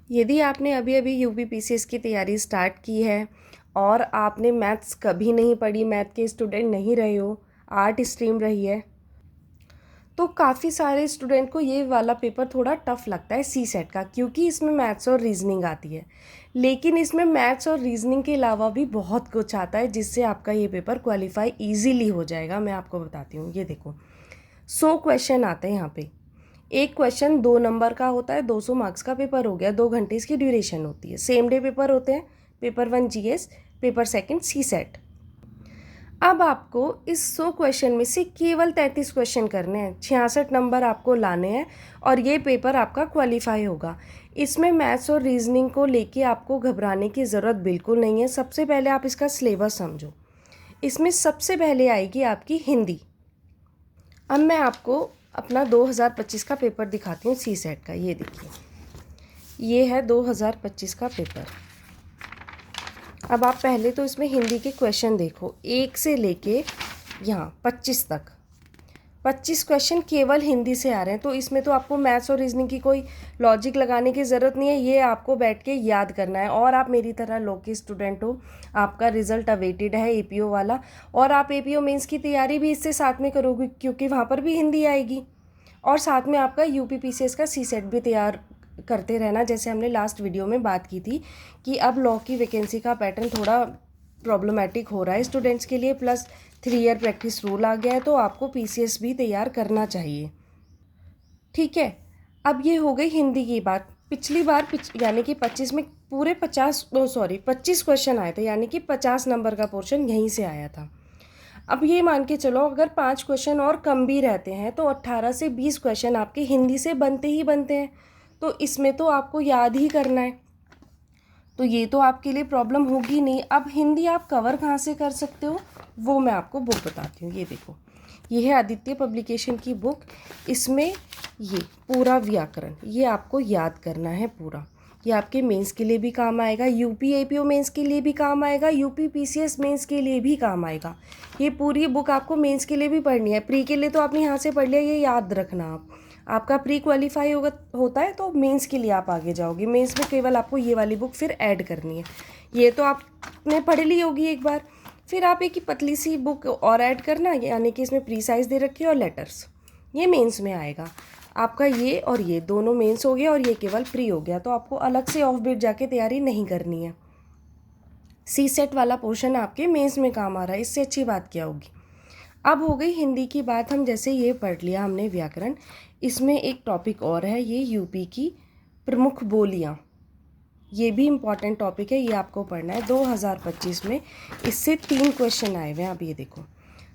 यदि आपने अभी अभी यूपीपीसीएस की तैयारी स्टार्ट की है और आपने मैथ्स कभी नहीं पढ़ी, मैथ के स्टूडेंट नहीं रहे हो, आर्ट स्ट्रीम रही है, तो काफ़ी सारे स्टूडेंट को ये वाला पेपर थोड़ा टफ लगता है सी सेट का, क्योंकि इसमें मैथ्स और रीजनिंग आती है। लेकिन इसमें मैथ्स और रीजनिंग के अलावा भी बहुत कुछ आता है जिससे आपका ये पेपर क्वालिफाई ईजीली हो जाएगा। मैं आपको बताती हूँ, ये देखो 100 क्वेश्चन आते हैं यहाँ पे। एक क्वेश्चन 2 नंबर का होता है, 200 मार्क्स का पेपर हो गया, 2 घंटे इसकी ड्यूरेशन होती है। सेम डे पेपर होते हैं, पेपर 1 जीएस, पेपर सेकंड सी सेट। अब आपको इस 100 क्वेश्चन में से केवल 33 क्वेश्चन करने हैं, 66 नंबर आपको लाने हैं और ये पेपर आपका क्वालिफाई होगा। इसमें मैथ्स और रीजनिंग को लेके आपको घबराने की ज़रूरत बिल्कुल नहीं है। सबसे पहले आप इसका सिलेबस समझो। इसमें सबसे पहले आएगी आपकी हिंदी। अब मैं आपको अपना 2025 का पेपर दिखाती हूँ सी सेट का। ये देखिए, ये है 2025 का पेपर। अब आप पहले तो इसमें हिंदी के क्वेश्चन देखो, 1 से लेके यहाँ 25 तक। 25 क्वेश्चन केवल हिंदी से आ रहे हैं, तो इसमें तो आपको मैथ्स और रीजनिंग की कोई लॉजिक लगाने की ज़रूरत नहीं है। ये आपको बैठ के याद करना है। और आप मेरी तरह लॉ के स्टूडेंट हो, आपका रिजल्ट अवेटेड है एपीओ वाला, और आप एपीओ मेंस की तैयारी भी इससे साथ में करोगे, क्योंकि वहाँ पर भी हिंदी आएगी। और साथ में आपका यूपीपीसीएस का सी सेट भी तैयार करते रहना, जैसे हमने लास्ट वीडियो में बात की थी कि अब लॉ की वैकेंसी का पैटर्न थोड़ा प्रॉब्लमेटिक हो रहा है स्टूडेंट्स के लिए, प्लस 3 ईयर प्रैक्टिस रूल आ गया है, तो आपको पीसीएस भी तैयार करना चाहिए। ठीक है, अब ये हो गई हिंदी की बात। पिछली बार यानी कि 25 में पूरे 25 क्वेश्चन आए थे, यानी कि 50 नंबर का पोर्शन यहीं से आया था। अब ये मान के चलो, अगर 5 क्वेश्चन और कम भी रहते हैं तो 18 से 20 क्वेश्चन आपके हिंदी से बनते ही बनते हैं। तो इसमें तो आपको याद ही करना है, तो ये तो आपके लिए प्रॉब्लम होगी नहीं। अब हिंदी आप कवर कहाँ से कर सकते हो, वो मैं आपको बुक बताती हूँ। ये देखो, ये है आदित्य पब्लिकेशन की बुक। इसमें ये पूरा व्याकरण ये आपको याद करना है पूरा। ये आपके मेंस के लिए भी काम आएगा, यूपी एपीओ मेंस के लिए भी काम आएगा, यूपी पीसीएस मेंस के लिए भी काम आएगा। ये पूरी बुक आपको मेंस के लिए भी पढ़नी है। प्री के लिए तो आपने यहाँ से पढ़ लिया, ये याद रखना आप। आपका प्री क्वालिफाई होता है तो मेंस के लिए आप आगे जाओगे। मेंस में केवल आपको ये वाली बुक फिर ऐड करनी है। ये तो आपने पढ़ ली होगी एक बार, फिर आप एक ही पतली सी बुक और ऐड करना, यानी कि इसमें प्री साइज दे रखी है और लेटर्स, ये मेंस में आएगा आपका। ये और ये दोनों मेंस हो गया और ये केवल प्री हो गया, तो आपको अलग से ऑफ बीट जाके तैयारी नहीं करनी है। सी सेट वाला पोर्शन आपके मेंस में काम आ रहा है, इससे अच्छी बात क्या होगी। अब हो गई हिंदी की बात। हम जैसे ये पढ़ लिया हमने व्याकरण, इसमें एक टॉपिक और है, ये यूपी की प्रमुख बोलियाँ। ये भी इम्पॉर्टेंट टॉपिक है, ये आपको पढ़ना है 2025 में। इससे 3 क्वेश्चन आए हुए हैं। आप ये देखो,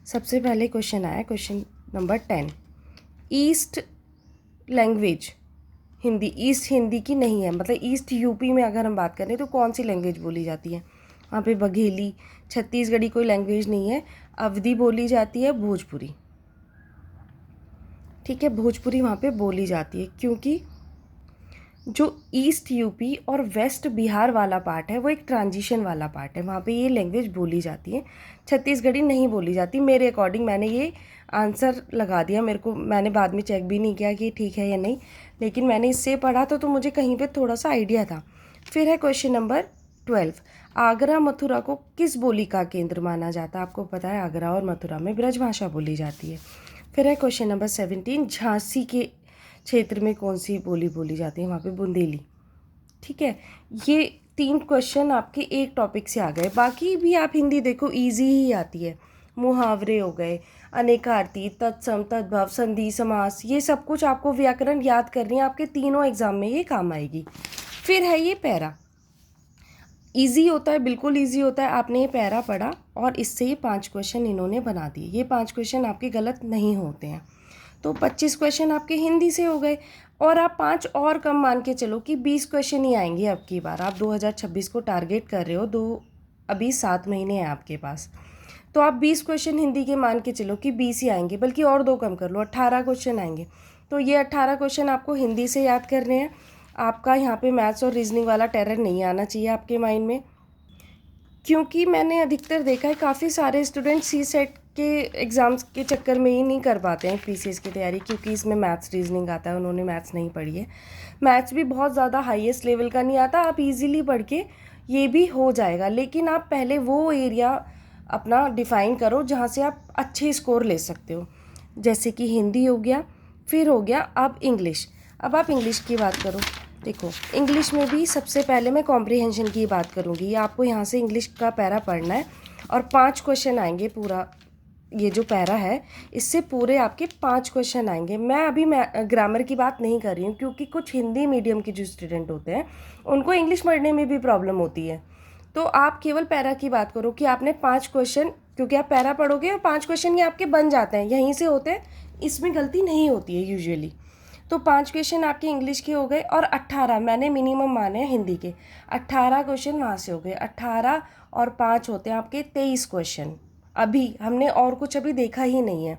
सबसे पहले क्वेश्चन आया, question number 10, east language Hindi. East Hindi की नहीं है, मतलब ईस्ट यूपी में अगर हम बात करें तो कौन सी लैंग्वेज बोली जाती है वहाँ पे? बघेली, छत्तीसगढ़ी कोई लैंग्वेज नहीं है, अवधी बोली जाती है, भोजपुरी। ठीक है, भोजपुरी वहाँ पे बोली जाती है, क्योंकि जो ईस्ट यूपी और वेस्ट बिहार वाला पार्ट है वो एक ट्रांजिशन वाला पार्ट है, वहाँ पे ये लैंग्वेज बोली जाती है। छत्तीसगढ़ी नहीं बोली जाती मेरे अकॉर्डिंग। मैंने ये आंसर लगा दिया, मेरे को, मैंने बाद में चेक भी नहीं किया कि ठीक है या नहीं, लेकिन मैंने इससे पढ़ा तो मुझे कहीं पे थोड़ा सा आइडिया था। फिर है क्वेश्चन नंबर 12, आगरा मथुरा को किस बोली का केंद्र माना जाता है? आपको पता है आगरा और मथुरा में ब्रजभाषा बोली जाती है। फिर है क्वेश्चन नंबर 17, झांसी के क्षेत्र में कौन सी बोली बोली जाती है? वहाँ पे बुंदेली। ठीक है, ये 3 क्वेश्चन आपके एक टॉपिक से आ गए। बाकी भी आप हिंदी देखो इजी ही आती है, मुहावरे हो गए, अनेकार्थी, तत्सम, तद्भव, संधि, समास, ये सब कुछ आपको व्याकरण याद करनी है, आपके तीनों एग्जाम में ये काम आएगी। फिर है ये पैरा, इजी होता है, बिल्कुल इजी होता है। आपने ये पैरा पढ़ा और इससे ये 5 क्वेश्चन इन्होंने बना दिए। ये 5 क्वेश्चन आपके गलत नहीं होते हैं, तो 25 क्वेश्चन आपके हिंदी से हो गए। और आप 5 और कम मान के चलो कि 20 क्वेश्चन ही आएंगे अब की बार। आप 2026 को टारगेट कर रहे हो, अभी 7 महीने हैं आपके पास, तो आप 20 क्वेश्चन हिंदी के मान के चलो कि 20 ही आएंगे, बल्कि और 2 कम कर लो, 18 क्वेश्चन आएंगे। तो ये 18 क्वेश्चन आपको हिंदी से याद करने हैं। आपका यहाँ पे मैथ्स और रीजनिंग वाला टेरर नहीं आना चाहिए आपके माइंड में, क्योंकि मैंने अधिकतर देखा है काफ़ी सारे स्टूडेंट सी सेट के एग्ज़ाम्स के चक्कर में ही नहीं कर पाते हैं पीसीएस की तैयारी, क्योंकि इसमें मैथ्स रीजनिंग आता है, उन्होंने मैथ्स नहीं पढ़ी है। मैथ्स भी बहुत ज़्यादा हाईएस्ट लेवल का नहीं आता, आप इजीली पढ़ के ये भी हो जाएगा, लेकिन आप पहले वो एरिया अपना डिफ़ाइन करो जहाँ से आप अच्छे स्कोर ले सकते हो। जैसे कि हिंदी हो गया, फिर हो गया अब इंग्लिश। अब आप इंग्लिश की बात करो, देखो इंग्लिश में भी सबसे पहले मैं कॉम्प्रिहेंशन की बात करूँगी। आपको यहाँ से इंग्लिश का पैरा पढ़ना है और 5 क्वेश्चन आएंगे। पूरा ये जो पैरा है इससे पूरे आपके 5 क्वेश्चन आएंगे। मैं ग्रामर की बात नहीं कर रही हूँ, क्योंकि कुछ हिंदी मीडियम के जो स्टूडेंट होते हैं उनको इंग्लिश पढ़ने में भी प्रॉब्लम होती है। तो आप केवल पैरा की बात करो कि आपने 5 क्वेश्चन, क्योंकि आप पैरा पढ़ोगे और 5 क्वेश्चन ये आपके बन जाते हैं, यहीं से होते हैं, इसमें गलती नहीं होती है यूजुअली। तो 5 क्वेश्चन आपके इंग्लिश के हो गए और 18 मैंने मिनिमम माने हैं हिंदी के, 18 क्वेश्चन वहाँ से हो गए। 18 और 5 होते हैं आपके 23 क्वेश्चन। अभी हमने और कुछ अभी देखा ही नहीं है,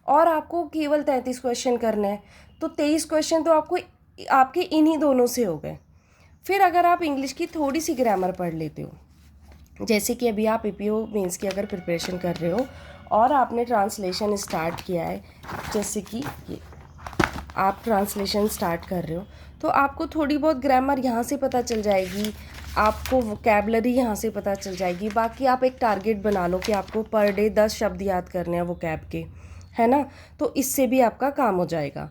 और आपको केवल 33 क्वेश्चन करने हैं, तो 23 क्वेश्चन तो आपको आपके इन्हीं दोनों से हो गए। फिर अगर आप इंग्लिश की थोड़ी सी ग्रामर पढ़ लेते हो, जैसे कि अभी आप ईपीओ मेंस की अगर प्रिपरेशन कर रहे हो और आपने ट्रांसलेशन स्टार्ट किया है, जैसे कि ये आप ट्रांसलेशन स्टार्ट कर रहे हो, तो आपको थोड़ी बहुत ग्रामर यहाँ से पता चल जाएगी, आपको वोकैबलरी यहाँ से पता चल जाएगी। बाकी आप एक टारगेट बना लो कि आपको पर डे 10 शब्द याद करने हैं वोकैब के, है ना, तो इससे भी आपका काम हो जाएगा।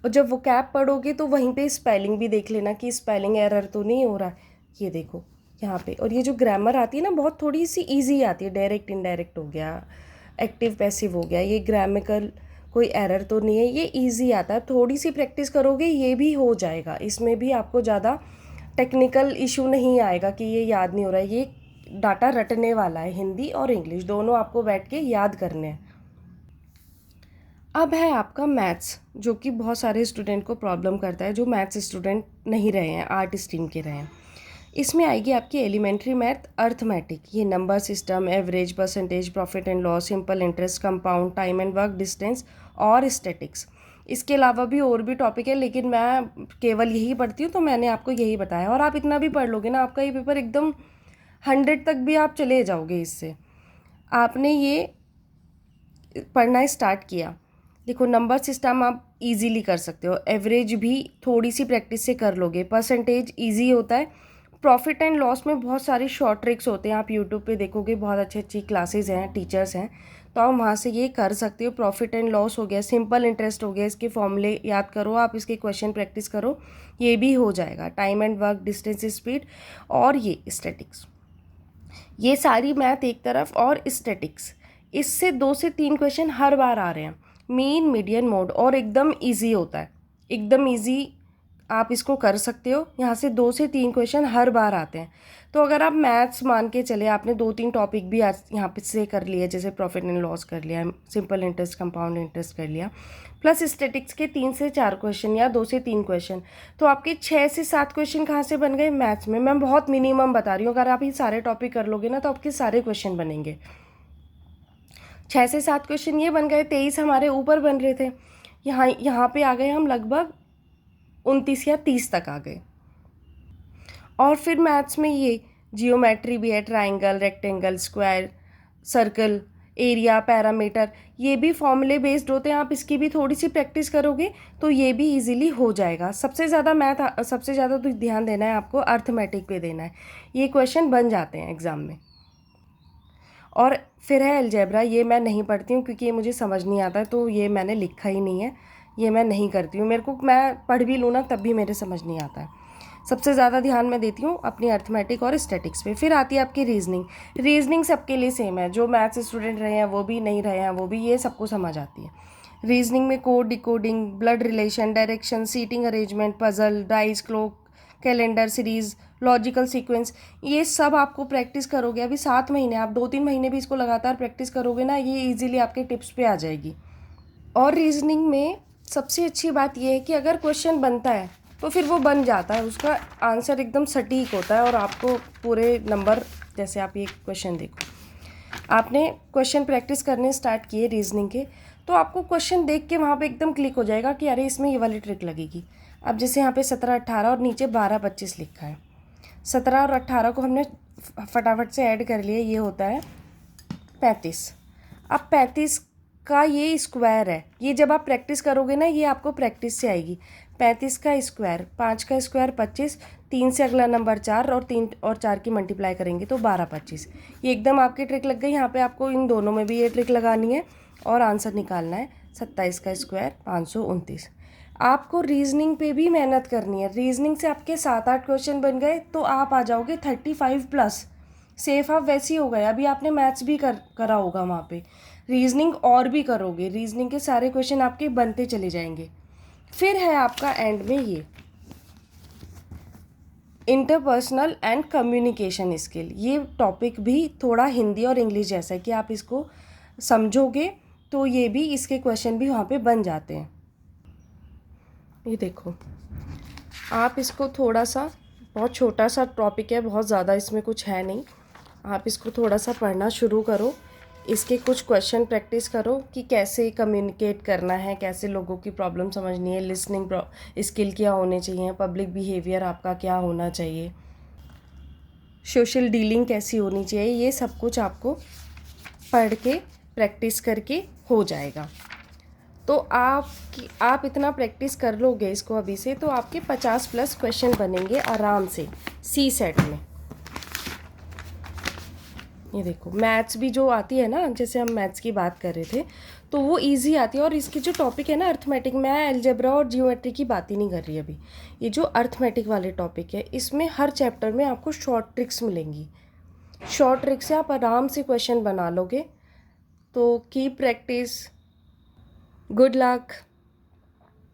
और जब वोकैब पढ़ोगे तो वहीं पे स्पेलिंग भी देख लेना कि स्पेलिंग एरर तो नहीं हो रहा। ये देखो यहाँ पे, और ये जो ग्रामर आती है ना बहुत थोड़ी सी ईजी आती है, डायरेक्ट इनडायरेक्ट हो गया, एक्टिव पैसिव हो गया, ये ग्रामेटिकल कोई एरर तो नहीं है, ये इजी आता है। थोड़ी सी प्रैक्टिस करोगे ये भी हो जाएगा, इसमें भी आपको ज़्यादा टेक्निकल इशू नहीं आएगा कि ये याद नहीं हो रहा है। ये डाटा रटने वाला है, हिंदी और इंग्लिश दोनों आपको बैठ के याद करने हैं। अब है आपका मैथ्स, जो कि बहुत सारे स्टूडेंट को प्रॉब्लम करता है, जो मैथ्स स्टूडेंट नहीं रहे हैं, आर्ट स्ट्रीम के रहे हैं। इसमें आएगी आपकी एलिमेंट्री मैथ, अर्थमेटिक, ये number system, average, percentage, profit and loss, simple interest, compound, time and work, distance और स्टैटिक्स। इसके अलावा भी और भी टॉपिक है, लेकिन मैं केवल यही पढ़ती हूँ तो मैंने आपको यही बताया। और आप इतना भी पढ़ लोगे ना, आपका ये पेपर एकदम 100 तक भी आप चले जाओगे इससे। आपने ये पढ़ना स्टार्ट किया, देखो नंबर सिस्टम आप इजीली कर सकते हो, एवरेज भी थोड़ी सी प्रैक्टिस से कर लोगे, परसेंटेज इजी होता है, प्रॉफिट एंड लॉस में बहुत सारी शॉर्ट ट्रिक्स होते हैं, आप यूट्यूब पे देखोगे बहुत अच्छी अच्छी क्लासेस हैं, टीचर्स हैं, तो आप वहाँ से ये कर सकते हो। प्रॉफिट एंड लॉस हो गया, सिंपल इंटरेस्ट हो गया, इसके फॉर्मूले याद करो, आप इसके क्वेश्चन प्रैक्टिस करो, ये भी हो जाएगा। Time and work, distance, speed और ये स्टैटिक्स, ये सारी मैथ एक तरफ, और स्टैटिक्स, इससे 2 से 3 क्वेश्चन हर बार आ रहे हैं, मीन, मीडियन, मोड, और एकदम ईजी होता है, एकदम ईजी, आप इसको कर सकते हो। यहाँ से 2 से 3 क्वेश्चन हर बार आते हैं। तो अगर आप मैथ्स मान के चले, आपने 2-3 टॉपिक भी आज यहाँ पे से कर लिए, जैसे प्रॉफिट एंड लॉस कर लिया, सिंपल इंटरेस्ट, कंपाउंड इंटरेस्ट कर लिया, प्लस स्टैटिक्स के 3 से 4 क्वेश्चन या 2 से 3 क्वेश्चन, तो आपके 6 से 7 क्वेश्चन कहाँ से बन गए मैथ्स में। मैं बहुत मिनिमम बता रही हूँ, अगर आप ये सारे टॉपिक कर लोगे ना तो आपके सारे क्वेश्चन बनेंगे। 6 से 7 क्वेश्चन ये बन गए, 23 हमारे ऊपर बन रहे थे, यहाँ पे आ गए हम लगभग 29 या 30 तक आ गए। और फिर मैथ्स में ये जियोमेट्री भी है, triangle, rectangle, square, circle, area, parameter, ये भी फॉर्मूले बेस्ड होते हैं, आप इसकी भी थोड़ी सी प्रैक्टिस करोगे तो ये भी इजीली हो जाएगा। सबसे ज़्यादा तो ध्यान देना है आपको, अर्थमेटिक पे देना है, ये क्वेश्चन बन जाते हैं एग्ज़ाम में। और फिर है अलजेब्रा, ये मैं नहीं पढ़ती हूँ क्योंकि ये मुझे समझ नहीं आता है, तो ये मैंने लिखा ही नहीं है, ये मैं नहीं करती हूँ, मैं पढ़ भी लूँ ना तब भी मेरे समझ नहीं आता है। सबसे ज़्यादा ध्यान मैं देती हूँ अपनी अर्थमेटिक और स्टैटिक्स पे। फिर आती है आपकी रीजनिंग सबके लिए सेम है, जो मैथ्स स्टूडेंट रहे हैं वो भी, नहीं रहे हैं वो भी, ये सबको समझ आती है। रीजनिंग में code, decoding, blood relation, direction, seating arrangement, puzzle, dice, clock, calendar, series, logical sequence, ये सब आपको प्रैक्टिस करोगे। अभी 7 महीने, आप 2-3 महीने भी इसको लगातार प्रैक्टिस करोगे ना, ये ईजिली आपके टिप्स पे आ जाएगी। और रीजनिंग में सबसे अच्छी बात यह है कि अगर क्वेश्चन बनता है तो फिर वो बन जाता है, उसका आंसर एकदम सटीक होता है और आपको पूरे नंबर, जैसे आप ये क्वेश्चन देखो, आपने क्वेश्चन प्रैक्टिस करने स्टार्ट किए रीजनिंग के, तो आपको क्वेश्चन देख के वहाँ पे एकदम क्लिक हो जाएगा कि अरे इसमें ये वाली ट्रिक लगेगी। अब जैसे यहाँ पे 17, 18 और नीचे 12, 25 लिखा है, 17 और 18 को हमने फटाफट से ऐड कर लिया, ये होता है 35। अब 35 का ये स्क्वायर है, ये जब आप प्रैक्टिस करोगे ना ये आपको प्रैक्टिस से आएगी। 35 का स्क्वायर, 5 का स्क्वायर 25, 3 से अगला नंबर 4 और 3 और 4 की मल्टीप्लाई करेंगे तो 12 25। ये एकदम आपकी ट्रिक लग गई। यहाँ पे आपको इन दोनों में भी ये ट्रिक लगानी है और आंसर निकालना है। 27 का स्क्वायर 529। आपको रीजनिंग पे भी मेहनत करनी है। रीजनिंग से आपके 7-8 क्वेश्चन बन गए तो आप आ जाओगे 35+। सेफ आप वैसे ही हो गए। अभी आपने मैथ्स भी करा होगा वहाँ पे, रीजनिंग और भी करोगे, रीजनिंग के सारे क्वेश्चन आपके बनते चले जाएंगे। फिर है आपका एंड में ये इंटरपर्सनल एंड कम्युनिकेशन स्किल। ये टॉपिक भी थोड़ा हिंदी और इंग्लिश जैसा है कि आप इसको समझोगे तो ये भी, इसके क्वेश्चन भी वहाँ पे बन जाते हैं। ये देखो, आप इसको थोड़ा सा, बहुत छोटा सा टॉपिक है, बहुत ज़्यादा इसमें कुछ है नहीं, आप इसको थोड़ा सा पढ़ना शुरू करो। इसके कुछ क्वेश्चन प्रैक्टिस करो कि कैसे कम्युनिकेट करना है, कैसे लोगों की प्रॉब्लम समझनी है, लिसनिंग स्किल क्या होने चाहिए, पब्लिक बिहेवियर आपका क्या होना चाहिए, सोशल डीलिंग कैसी होनी चाहिए, ये सब कुछ आपको पढ़ के प्रैक्टिस करके हो जाएगा। तो आप इतना प्रैक्टिस कर लोगे इसको अभी से तो आपके 50+ क्वेश्चन बनेंगे आराम से सी सेट में। ये देखो, मैथ्स भी जो आती है ना, जैसे हम मैथ्स की बात कर रहे थे तो वो इजी आती है। और इसकी जो टॉपिक है ना अर्थमेटिक, मैं अलजेब्रा और जियोमेट्री की बात ही नहीं कर रही अभी, ये जो अर्थमेटिक वाले टॉपिक है इसमें हर चैप्टर में आपको शॉर्ट ट्रिक्स मिलेंगी। शॉर्ट ट्रिक से आप आराम से क्वेश्चन बना लोगे। तो कीप प्रैक्टिस, गुड लक।